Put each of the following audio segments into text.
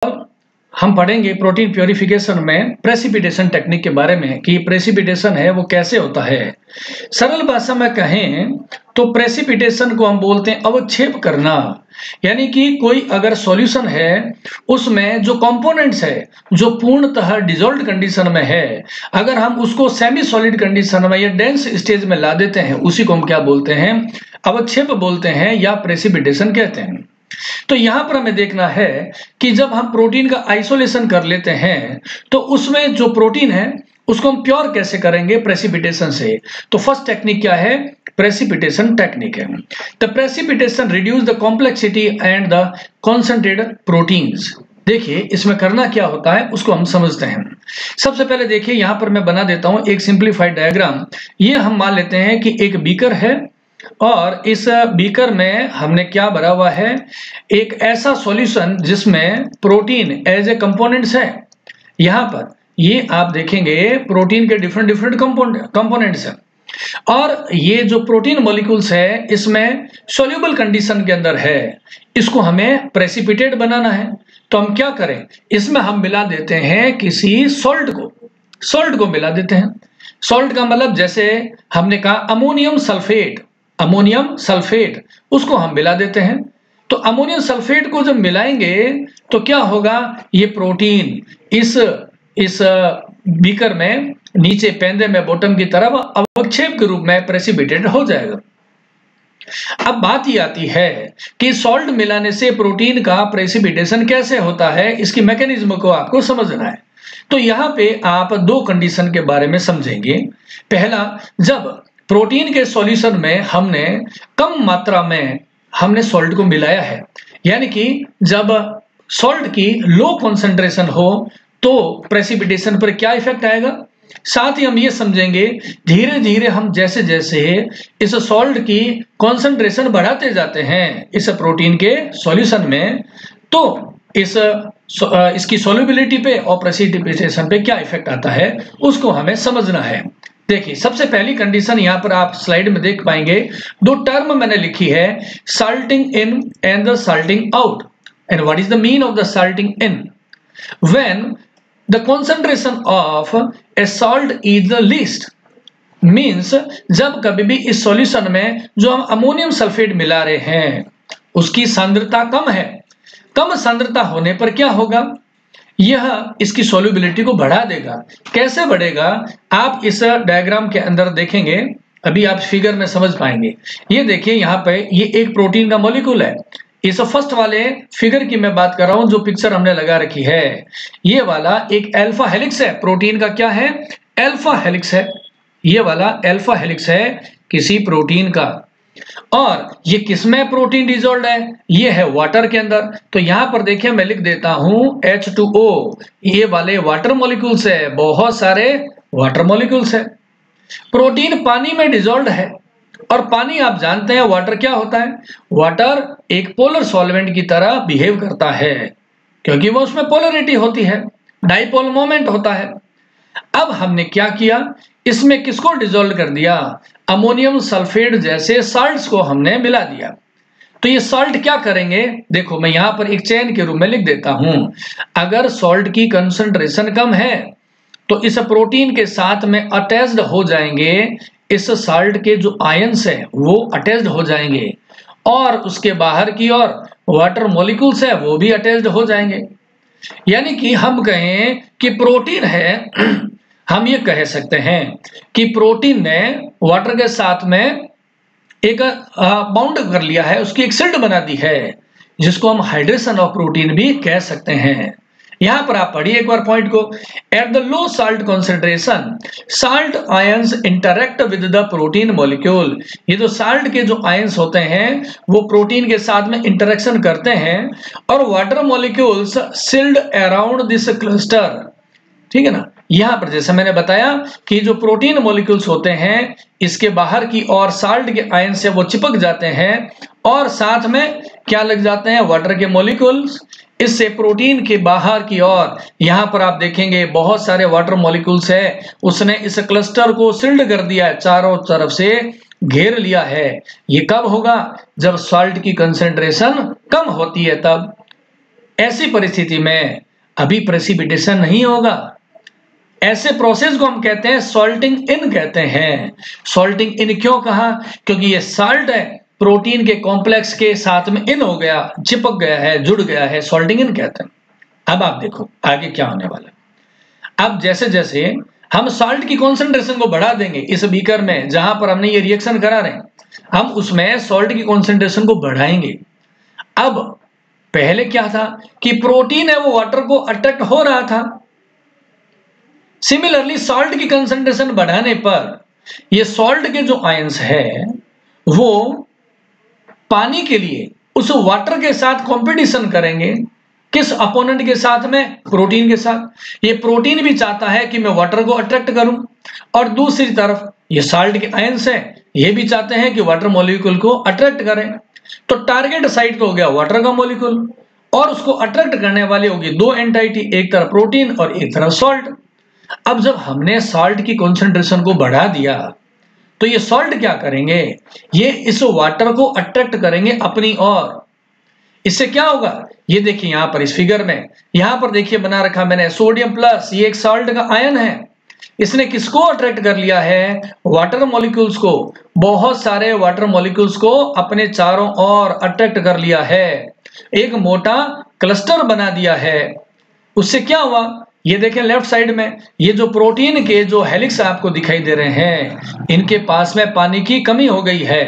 हम पढ़ेंगे protein purification में प्रेसिपिटेशन टेक्निक के बारे में कि प्रेसिपिटेशन है वो कैसे होता है। सरल भाषा में कहें तो प्रेसिपिटेशन को हम बोलते हैं अवक्षेप करना, यानी कि कोई अगर सॉल्यूशन है उसमें जो कंपोनेंट्स है जो पूर्णतः डिसॉल्व्ड कंडीशन में है, अगर हम उसको सेमी सॉलिड कंडीशन में या डेंस स्टेज में ला देते हैं, उसी को हम क्या बोलते हैं, अवक्षेप बोलते हैं या प्रेसिपिटेशन कहते हैं। तो यहां पर हमें देखना है कि जब हम प्रोटीन का आइसोलेशन कर लेते हैं तो उसमें जो प्रोटीन है उसको हम प्योर कैसे करेंगे, प्रेसिपिटेशन से। तो फर्स्ट टेक्निक क्या है, प्रेसिपिटेशन टेक्निक है। The precipitation reduce the complexity and the concentrated proteins. देखिए इसमें करना क्या होता है उसको हम समझते हैं। सबसे पहले देखिए यहां पर मैं बना देता हूं एक सिंप्लीफाइड डायग्राम। ये हम मान लेते हैं कि एक बीकर है और इस बीकर में हमने क्या भरा हुआ है, एक ऐसा सॉल्यूशन जिसमें प्रोटीन एज ए कंपोनेंट्स है। यहां पर ये आप देखेंगे प्रोटीन के डिफरेंट कंपोनेंट्स हैं और ये जो प्रोटीन मॉलिक्यूल्स है इसमें सॉल्युबल कंडीशन के अंदर है। इसको हमें प्रेसिपिटेट बनाना है तो हम क्या करें, इसमें हम मिला देते हैं किसी सॉल्ट को मिला देते हैं। सॉल्ट का मतलब जैसे हमने कहा अमोनियम सल्फेट उसको हम मिला देते हैं। तो अमोनियम सल्फेट को जब मिलाएंगे तो क्या होगा, ये प्रोटीन इस बीकर में नीचे पेंदे में बॉटम की तरफ अवक्षेप के रूप में प्रेसिपिटेट हो जाएगा। अब बात ये आती है कि सॉल्ट मिलाने से प्रोटीन का प्रेसिपिटेशन कैसे होता है, इसकी मैकेनिज्म को आपको समझना है। तो यहाँ पे आप दो कंडीशन के बारे में समझेंगे। पहला, जब प्रोटीन के सॉल्यूशन में हमने कम मात्रा में हमने सॉल्ट को मिलाया है, यानी कि जब सॉल्ट की लो कॉन्सेंट्रेशन हो तो प्रेसिपिटेशन पर क्या इफेक्ट आएगा। साथ ही हम ये समझेंगे धीरे धीरे हम जैसे जैसे इस सॉल्ट की कॉन्सेंट्रेशन बढ़ाते जाते हैं इस प्रोटीन के सॉल्यूशन में, तो इसकी सॉल्युबिलिटी पे और प्रेसिपिटेशन पे क्या इफेक्ट आता है उसको हमें समझना है। देखिए सबसे पहली कंडीशन यहां पर आप स्लाइड में देख पाएंगे, दो टर्म मैंने लिखी है, salting in and the salting out. And what is the mean of the salting in? When the concentration of A salt is the least, means जब कभी भी इस सॉल्यूशन में जो हम अमोनियम सल्फेट मिला रहे हैं उसकी सांद्रता कम है। कम सांद्रता होने पर क्या होगा, यह इसकी सॉल्युबिलिटी को बढ़ा देगा। कैसे बढ़ेगा, आप इस डायग्राम के अंदर देखेंगे, अभी आप फिगर में समझ पाएंगे। ये देखिए यहाँ पे ये एक प्रोटीन का मॉलिक्यूल है। इस फर्स्ट वाले फिगर की मैं बात कर रहा हूं, जो पिक्चर हमने लगा रखी है, ये वाला एक अल्फा हेलिक्स है। प्रोटीन का क्या है, अल्फा हेलिक्स है। ये वाला अल्फा हेलिक्स है किसी प्रोटीन का। और ये किसमें प्रोटीन डिसॉल्व्ड है, ये है वाटर के अंदर। तो यहां पर देखिए मैं लिख देता हूं H2O, ये वाले वाटर मॉलिक्यूल्स है, बहुत सारे वाटर मॉलिक्यूल्स है। प्रोटीन पानी में डिसॉल्व्ड है और पानी आप जानते हैं वाटर क्या होता है, वाटर एक पोलर सॉल्वेंट की तरह बिहेव करता है क्योंकि वो उसमें पोलरिटी होती है, डाइपोल मोमेंट होता है। अब हमने क्या किया, इसमें किसको डिसॉल्व कर दिया, अमोनियम सल्फेट जैसे साल्ट्स को हमने मिला दिया। तो ये साल्ट क्या करेंगे, देखो मैं यहां पर एक चेन के रूप में लिख देता हूं। अगर सॉल्ट की कंसंट्रेशन कम है तो इस प्रोटीन के साथ में अटैच्ड हो जाएंगे, इस साल्ट के जो आयंस है वो अटैच्ड हो जाएंगे और उसके बाहर की ओर वाटर मॉलिक्यूल्स है वो भी अटैच्ड हो जाएंगे। यानी कि हम कहें कि प्रोटीन है, हम ये कह सकते हैं कि प्रोटीन ने वाटर के साथ में एक बाउंड कर लिया है, उसकी एक शील्ड बना दी है, जिसको हम हाइड्रेशन ऑफ प्रोटीन भी कह सकते हैं। यहां पर आप पढ़िए एक बार पॉइंट को, at the low salt concentration salt ions interact with the protein molecule. ये जो साल्ट के जो आयंस होते हैं वो प्रोटीन के साथ में इंटरेक्शन करते हैं और water molecules shield around this cluster, ठीक है ना। यहां पर जैसे मैंने बताया कि जो प्रोटीन मॉलिक्यूल्स होते हैं इसके बाहर की और साल्ट के आयन से वो चिपक जाते हैं और साथ में क्या लग जाते हैं, वाटर के मॉलिक्यूल्स। इससे प्रोटीन के बाहर की ओर यहां पर आप देखेंगे बहुत सारे वाटर मॉलिक्यूल्स है, उसने इस क्लस्टर को शील्ड कर दिया है, चारों तरफ से घेर लिया है। ये कब होगा, जब सॉल्ट की कंसेंट्रेशन कम होती है तब। ऐसी परिस्थिति में अभी प्रेसिपिटेशन नहीं होगा। ऐसे प्रोसेस को हम कहते हैं सॉल्टिंग इन कहते हैं। सॉल्टिंग इन क्यों कहा? क्योंकि ये साल्ट है, प्रोटीन के कॉम्प्लेक्स के साथ में इन हो गया, चिपक गया है, जुड़ गया है, सॉल्टिंग इन कहते हैं। अब आप देखो आगे क्या होने वाला है। अब जैसे जैसे हम साल्ट की कॉन्सेंट्रेशन को बढ़ा देंगे इस बीकर में जहां पर हमने ये रिएक्शन करा रहे हैं, हम उसमें सॉल्ट की कॉन्सेंट्रेशन को बढ़ाएंगे। अब पहले क्या था कि प्रोटीन है वो वाटर को अट्रैक्ट हो रहा था। सिमिलरली सॉल्ट की कंसंट्रेशन बढ़ाने पर ये सॉल्ट के जो आयंस है वो पानी के लिए उस वाटर के साथ कंपटीशन करेंगे। किस अपोनेंट के साथ में? प्रोटीन के साथ। ये प्रोटीन भी चाहता है कि मैं वाटर को अट्रैक्ट करूं, और दूसरी तरफ ये साल्ट के आयंस हैं, ये भी चाहते हैं कि वाटर मॉलिक्यूल को अट्रैक्ट करें। तो टारगेट साइट तो हो गया वाटर का मॉलिक्यूल, और उसको अट्रैक्ट करने वाली होगी दो एंटाइटी, एक तरफ प्रोटीन और एक तरफ सॉल्ट। अब जब हमने सॉल्ट की कॉन्सेंट्रेशन को बढ़ा दिया तो ये सॉल्ट क्या करेंगे? ये इस वाटर को अट्रैक्ट करेंगे अपनी ओर। इससे क्या होगा? ये देखिए यहां पर इस फिगर में, यहां पर देखिए बना रखा मैंने सोडियम प्लस, ये एक सॉल्ट का आयन है। इसने किसको अट्रैक्ट कर लिया है? वाटर मॉलिक्यूल्स को। बहुत सारे वाटर मॉलिक्यूल्स को अपने चारों ओर अट्रैक्ट कर लिया है, एक मोटा क्लस्टर बना दिया है। उससे क्या हुआ? ये देखें लेफ्ट साइड में, ये जो प्रोटीन के जो हेलिक्स आपको दिखाई दे रहे हैं, इनके पास में पानी की कमी हो गई है।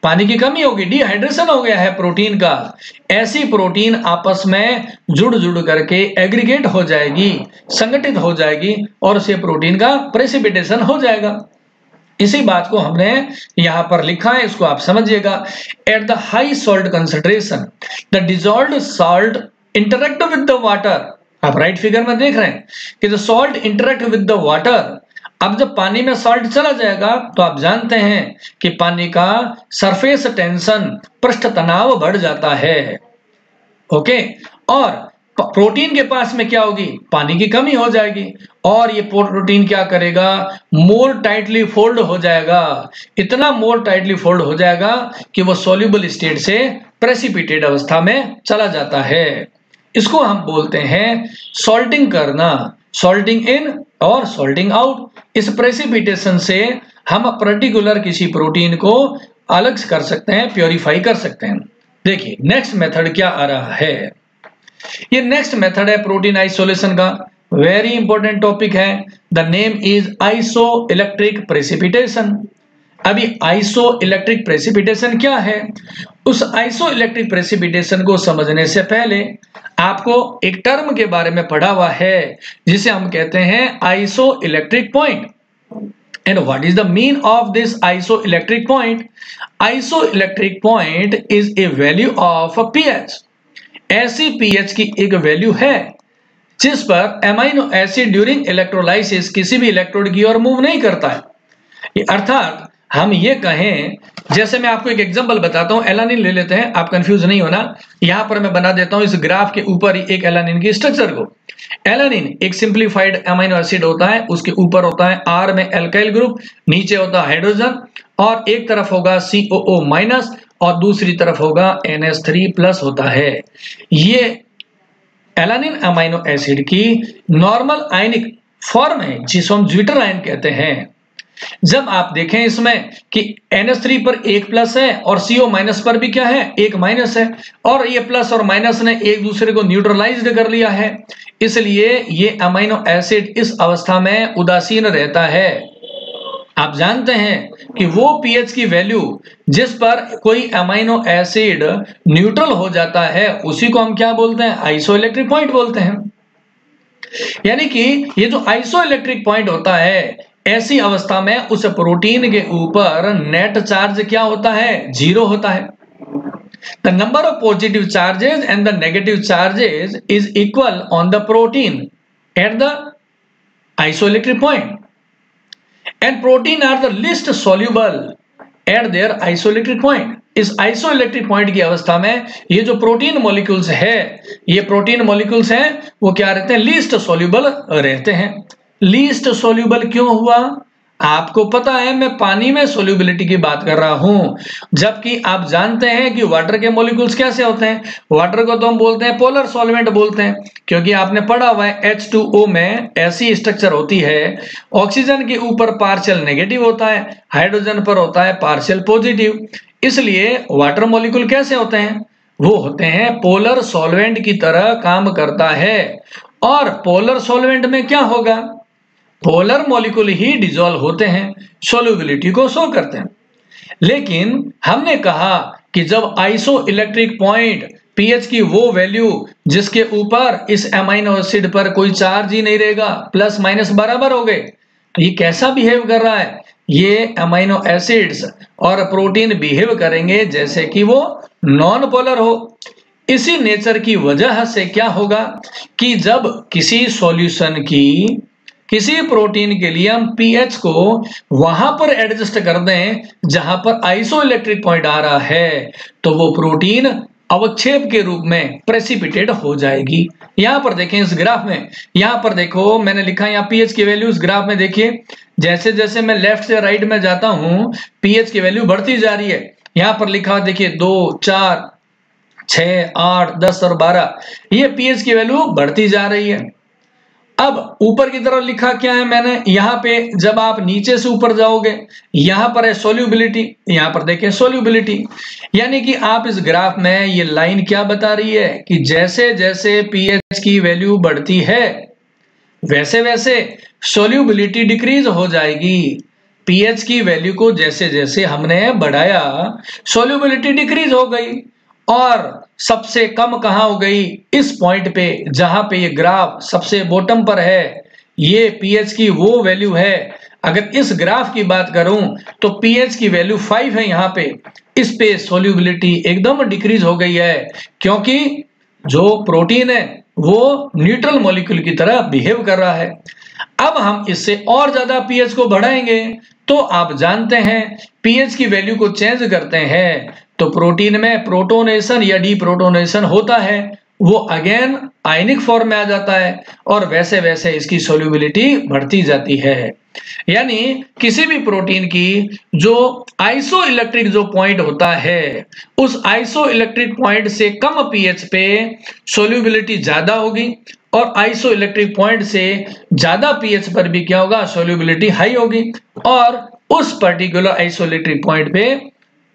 पानी की कमी होगी, डिहाइड्रेशन हो गया है प्रोटीन का। ऐसी प्रोटीन आपस में जुड़ जुड़ करके एग्रीगेट हो जाएगी, संगठित हो जाएगी, और उसे प्रोटीन का प्रेसिपिटेशन हो जाएगा। इसी बात को हमने यहां पर लिखा है, इसको आप समझिएगा। At the high salt concentration the dissolved salt interact with the water. आप राइट फिगर में देख रहे हैं कि the salt interact with the water. अब जब पानी में सॉल्ट चला जाएगा तो आप जानते हैं कि पानी का सरफेस टेंशन, पृष्ठ तनाव बढ़ जाता है। ओके, और प्रोटीन के पास में क्या होगी? पानी की कमी हो जाएगी, और ये प्रोटीन क्या करेगा? मोर टाइटली फोल्ड हो जाएगा। इतना मोर टाइटली फोल्ड हो जाएगा कि वो सॉल्युबल स्टेट से प्रेसिपिटेट अवस्था में चला जाता है। इसको हम बोलते हैं सॉल्टिंग करना, सॉल्टिंग इन और सॉल्टिंग आउट। इस प्रेसिपिटेशन से हम पर्टिकुलर किसी प्रोटीन को अलग कर सकते हैं, प्योरीफाई कर सकते हैं। देखिए नेक्स्ट मेथड क्या आ रहा है। ये नेक्स्ट मेथड है प्रोटीन आइसोलेशन का, वेरी इंपॉर्टेंट टॉपिक है। The name is iso electric precipitation. अभी आइसो इलेक्ट्रिक प्रेसिपिटेशन क्या है? उस आइसो इलेक्ट्रिक प्रेसिपिटेशन को समझने से पहले आपको एक टर्म के बारे में पढ़ा हुआ है जिसे हम कहते हैं iso electric point. And what is the mean of this iso electric point? Iso electric point is a value of pH. ऐसी पीएच की एक वैल्यू है जिस पर एमाइनो एसिड ड्यूरिंग इलेक्ट्रोलाइसिस किसी भी इलेक्ट्रोड की ओर मूव नहीं करता है। अर्थात हम ये कहें, जैसे मैं आपको एक एग्जांपल बताता हूं, एलानिन ले लेते हैं, आप कंफ्यूज नहीं होना। यहां पर मैं बना देता हूं इस ग्राफ के ऊपर ही एक एलानिन की स्ट्रक्चर को। एलानिन एक सिंप्लीफाइड अमीनो एसिड होता है, उसके ऊपर होता है R में एल्काइल ग्रुप, नीचे होता है हाइड्रोजन, और एक तरफ होगा COO- और दूसरी तरफ होगा NH3+ होता है। ये एलानिन अमीनो एसिड की नॉर्मल आयनिक फॉर्म है जिसको हम ज्विटर आयन कहते हैं। जब आप देखें इसमें कि NH3 पर 1+ है और CO- पर भी क्या है? 1- है, और ये प्लस और माइनस ने एक दूसरे को न्यूट्रलाइज्ड कर लिया है, इसलिए ये अमीनो एसिड इस अवस्था में उदासीन रहता है। आप जानते हैं कि वो पीएच की वैल्यू जिस पर कोई अमीनो एसिड न्यूट्रल हो जाता है उसी को हम क्या बोलते हैं? आइसोइलेक्ट्रिक पॉइंट बोलते हैं। यानी कि ये जो आइसोइलेक्ट्रिक पॉइंट होता है, ऐसी अवस्था में उस प्रोटीन के ऊपर नेट चार्ज क्या होता है? 0 होता है। The number of positive charges and the negative charges is equal on the protein at the isoelectric point, and protein are the least soluble at their isoelectric point. इस isoelectric point की अवस्था में ये जो प्रोटीन मॉलिक्यूल्स है, ये protein molecules हैं, वो क्या रहते हैं? लीस्ट सॉल्युबल रहते हैं। लीस्ट सॉल्युबल क्यों हुआ? आपको पता है मैं पानी में सोल्यूबिलिटी की बात कर रहा हूं, जबकि आप जानते हैं कि वाटर के मॉलिक्यूल्स कैसे होते हैं। वाटर को तो हम बोलते हैं पोलर सॉल्वेंट बोलते हैं, क्योंकि आपने पढ़ा हुआ है H2O में ऐसी स्ट्रक्चर होती है, ऑक्सीजन के ऊपर पार्शियल नेगेटिव होता है, हाइड्रोजन पर होता है पार्शियल पॉजिटिव। इसलिए वाटर मॉलिक्यूल कैसे होते हैं, वो होते हैं पोलर सॉल्वेंट की तरह काम करता है। और पोलर सॉल्वेंट में क्या होगा, पोलर मॉलिक्यूल ही डिसॉल्व होते हैं, सोल्यूबिलिटी को शो करते हैं। लेकिन हमने कहा कि जब आइसो इलेक्ट्रिक पॉइंट पीएच की वो वैल्यू जिसके ऊपर इस अमीनो एसिड पर कोई चार्ज ही नहीं रहेगा, प्लस माइनस बराबर हो गए, ये कैसा बिहेव कर रहा है, ये अमीनो एसिड्स और प्रोटीन बिहेव करेंगे जैसे कि वो नॉन पोलर हो। इसी नेचर की वजह से क्या होगा कि जब किसी सॉल्यूशन की किसी प्रोटीन के लिए हम पीएच को वहां पर एडजस्ट कर दें जहां पर आइसो इलेक्ट्रिक पॉइंट आ रहा है, तो वो प्रोटीन अवक्षेप के रूप में प्रेसिपिटेट हो जाएगी। यहां पर देखें इस ग्राफ में, यहां पर देखो मैंने लिखा है यहाँ पीएच की वैल्यू, इस ग्राफ में देखिए जैसे जैसे मैं लेफ्ट से राइट में जाता हूं पीएच की वैल्यू बढ़ती जा रही है। यहां पर लिखा देखिए 2, 4, 6, 8, 10 और 12, ये पीएच की वैल्यू बढ़ती जा रही है। अब ऊपर की तरफ लिखा क्या है मैंने, यहाँ पे जब आप नीचे से ऊपर जाओगे यहां पर है सोल्यूबिलिटी, यहां पर देखें सोल्यूबिलिटी, यानी कि आप इस ग्राफ में ये लाइन क्या बता रही है कि जैसे जैसे पीएच की वैल्यू बढ़ती है वैसे वैसे सोल्यूबिलिटी डिक्रीज हो जाएगी। पीएच की वैल्यू को जैसे जैसे हमने बढ़ाया सोल्यूबिलिटी डिक्रीज हो गई, और सबसे कम कहां हो गई, इस पॉइंट पे जहां पे ये ग्राफ सबसे बॉटम पर है, ये पीएच की वो वैल्यू है। अगर इस ग्राफ की बात करूं तो पीएच की वैल्यू 5 है यहाँ पे, इस पे सोल्यूबिलिटी एकदम डिक्रीज हो गई है, क्योंकि जो प्रोटीन है वो न्यूट्रल मॉलिक्यूल की तरह बिहेव कर रहा है। अब हम इससे और ज्यादा पीएच को बढ़ाएंगे तो आप जानते हैं पीएच की वैल्यू को चेंज करते हैं तो प्रोटीन में प्रोटोनेशन या डीप्रोटोनेशन होता है, वो अगेन आयनिक फॉर्म में आ जाता है, और वैसे वैसे इसकी सोल्यूबिलिटी बढ़ती जाती है। यानी किसी भी प्रोटीन की जो आइसो इलेक्ट्रिक जो पॉइंट होता है उस आइसो इलेक्ट्रिक पॉइंट से कम पीएच पे सोल्यूबिलिटी ज्यादा होगी, और आइसो इलेक्ट्रिक पॉइंट से ज्यादा पीएच पर भी क्या होगा, सोल्यूबिलिटी हाई होगी, और उस पर्टिकुलर आइसो इलेक्ट्रिक पॉइंट पे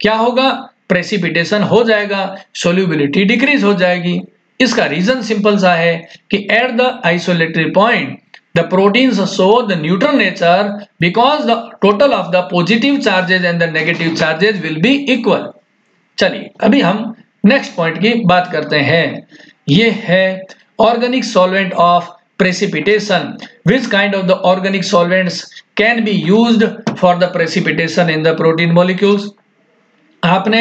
क्या होगा, प्रेसिपिटेशन हो जाएगा, सोल्यूबिलिटी डिक्रीज हो जाएगी। इसका रीजन सिंपल सा है कि at the isoelectric point the proteins show the neutral nature because the total of the positive charges and the negative charges will be equal. चलिए अभी हम नेक्स्ट पॉइंट की बात करते हैं, ये है organic solvent of precipitation. Which kind of the organic solvents can be used for the precipitation in the protein molecules? आपने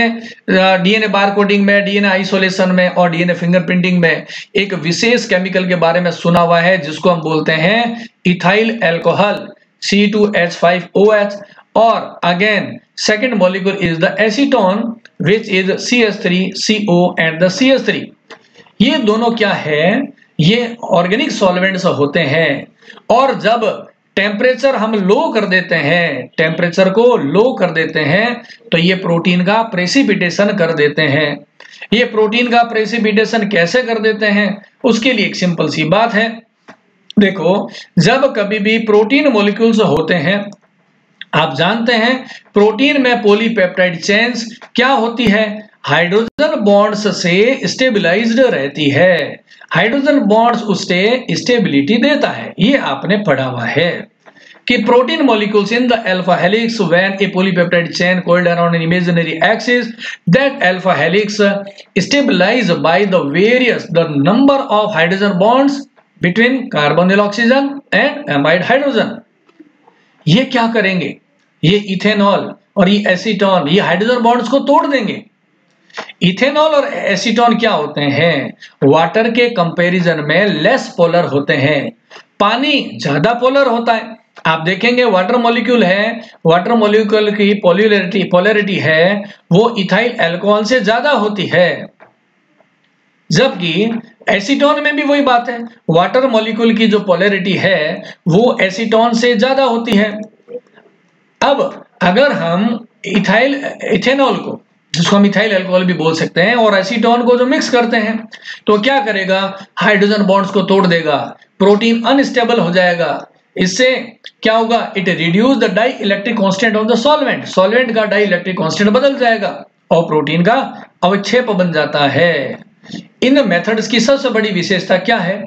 डीएनए बारकोडिंग में, डीएनए आइसोलेशन में और डीएनए फिंगरप्रिंटिंग में एक विशेष केमिकल के बारे में सुना हुआ है जिसको हम बोलते हैं इथाइल अल्कोहल C2H5OH, और again second molecule is the acetone which is CH3CO and the CH3। ये दोनों क्या है, ये ऑर्गेनिक सॉल्वेंट्स होते हैं, और जब टेम्परेचर हम लो कर देते हैं, टेम्परेचर को लो कर देते हैं तो ये प्रोटीन का प्रेसिपिटेशन कर देते हैं। ये प्रोटीन का प्रेसिपिटेशन कैसे कर देते हैं, उसके लिए एक सिंपल सी बात है। देखो जब कभी भी प्रोटीन मॉलिक्यूल्स होते हैं, आप जानते हैं प्रोटीन में पॉलीपेप्टाइड चेन्स क्या होती है, हाइड्रोजन बॉन्ड्स से स्टेबलाइज्ड रहती है, हाइड्रोजन बॉन्ड्स उससे स्टेबिलिटी देता है। ये आपने पढ़ा हुआ है कि protein molecules in the alpha helix when A polypeptide chain coiled around an imaginary axis, that alpha helix stabilized by the various the number of hydrogen bonds between carbonyl oxygen and amide hydrogen। ये क्या करेंगे, ये ethanol और ये acetone ये hydrogen bonds को तोड़ देंगे। इथेनॉल और एसीटोन क्या होते हैं, वाटर के कंपैरिजन में लेस पोलर होते हैं, पानी ज्यादा पोलर होता है। आप देखेंगे वाटर मॉलिक्यूल है, वाटर मॉलिक्यूल की पोलैरिटी है वो इथाइल अल्कोहल से ज्यादा होती है, जबकि एसीटोन में भी वही बात है, वाटर मॉलिक्यूल की जो पोलैरिटी है वो एसीटोन से ज्यादा होती है। अब अगर हम इथेनॉल को, जिसको हम इथाइल अल्कोहल भी बोल सकते हैं, और एसीटोन को जो मिक्स करते हैं तो क्या करेगा, हाइड्रोजन बॉन्ड्स को तोड़ देगा, प्रोटीन अनस्टेबल हो जाएगा। इससे क्या होगा, it reduce the dielectric constant of the solvent, solvent का डाई इलेक्ट्रिक कांस्टेंट बदल जाएगा और प्रोटीन का अवक्षेप बन जाता है। इन मेथड्स की सबसे बड़ी विशेषता क्या है,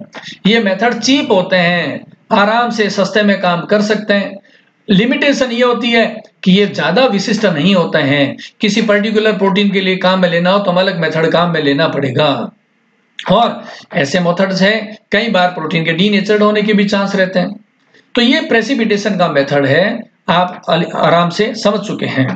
ये मेथड चीप होते हैं, आराम से सस्ते में काम कर सकते हैं। लिमिटेशन ये होती है कि ये ज्यादा विशिष्ट नहीं होते हैं, किसी पर्टिकुलर प्रोटीन के लिए काम में लेना हो तो हम अलग मेथड काम में लेना पड़ेगा। और ऐसे मेथड्स हैं, कई बार प्रोटीन के डीनेचर्ड होने के भी चांस रहते हैं। तो ये प्रेसिपिटेशन का मेथड है, आप आराम से समझ चुके हैं।